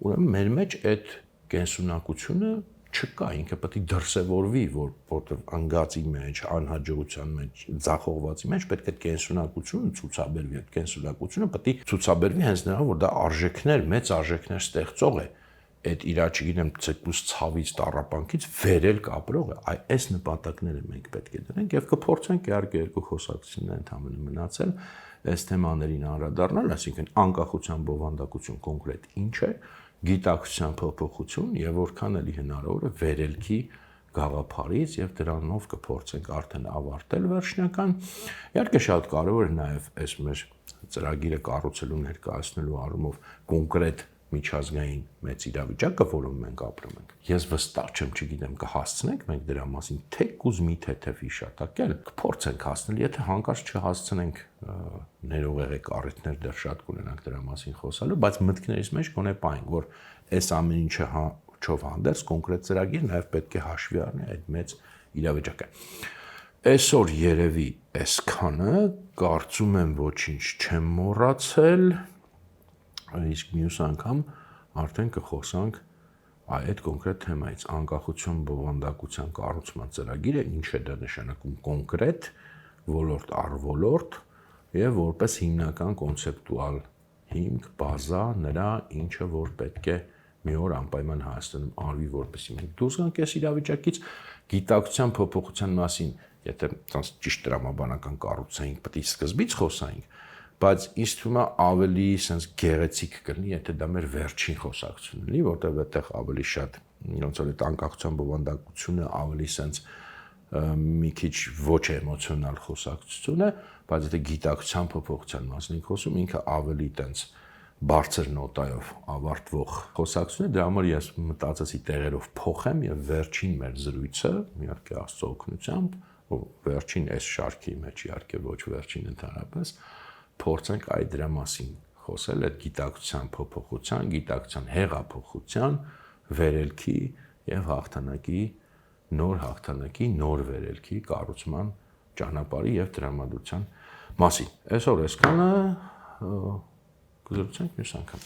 ուրեմն մեր մեջ այդ կենսունակությունը չկա, ինքը պետք է դրսևորվի, որտեղ անգածի մեջ, անհաջողության մեջ, ձախողվածի մեջ պետք է կենսունակությունը ցուցաբերվի, այդ կենսունակությունը պետք է ցուցաբերվի հենց նրան, որ դա արժեքներ, մեծ արժեքներ ստեղծող է, այդ իրա, չգիտեմ, ցեկուս ցավից, տառապանքից վերելք ապրող է, այս նպատակները մենք պետք է դնենք եւ կփորձենք իհարկե երկու խոսակցություններ ընդհանրապես մնացել այս թեմաներին անդրադառնալ, այսինքն անկախության բովանդակություն կոնկրետ ինչ է, գիտակցության փոփոխություն եւ որքան էլի հնարավոր է վերելքի գաղափարից եւ դրանով կփորձենք արդեն ավարտել վերջնական։ Իհարկե շատ կարեւոր է նաեւ այս մեր ծրագիրը կառուցելու ներկայացնելու առումով կոնկրետ միջազգային մեծ իրավիճակը, որում մենք ապրում ենք։ Ես վստահ չեմ, չգիտեմ, կհասցնենք մենք դրա մասին թեկուզ մի թեթև հիշատակել, կփորձենք հասնել, եթե հանկարծ չհասցնենք, ներողեք, առիթներ դեռ շատ կունենանք դրա մասին խոսալու, բայց մտքներից մեջ գոնե պահենք, որ այս ամեն ինչը չով հանդերձ կոնկրետ ծրագիր նաև պետք է հաշվի առնի այդ մեծ իրավիճակը։ Այսօր երևի այսքանը, կարծում եմ ոչինչ չեմ մոռացել, իսկ մյուս անգամ արդեն կխոսանք այդ կոնկրետ թեմայից, անկախություն բովանդակության կառուցման ծրագիրը, ինչ է դա նշանակում կոնկրետ, ոլորտ առ ոլորտ եւ որպես հիմնական կոնցեպտուալ հիմք, բազա նրա, ինչը որ պետք է մի օր անպայման Հայաստանում արվի, որպեսզի մենք դուրս գանք այս իրավիճակից, գիտակցության փոփոխության մասին, եթե ճիշտ տրամաբանական կառուցենք, պետք է սկզբից խոսանք, բայց ինձ թվում է ավելի sense գեղեցիկ կլինի, եթե դա մեր վերջին խոսակցությունն լինի, որտեղ այդտեղ ավելի շատ ոնց որ այդ անկախության բովանդակությունը ավելի sense մի քիչ ոչ էմոցիոնալ խոսակցություն է, բայց եթե գիտակցության փոփոխության մասին ենք խոսում, ինքը ավելի տենց բարձր նոտայով ավարտվող խոսակցություն է, դրա համար ես մտածեցի տեղերով փոխեմ եւ վերջին մեր զրույցը, իհարկե Աստծո օգնությամբ, ու վերջին այս շարքի մեջ իհարկե ոչ վերջին ընդհանրապես փորձենք այդ դրա մասին խոսել, այդ գիտակցության փոփոխության, գիտակցության հեղափոխության, վերելքի եւ հաղթանակի, նոր վերելքի կառուցման ճանապարհի եւ տրամադրության մասին։ Այսօր այսքանը կզրուցենք մյուս անգամ։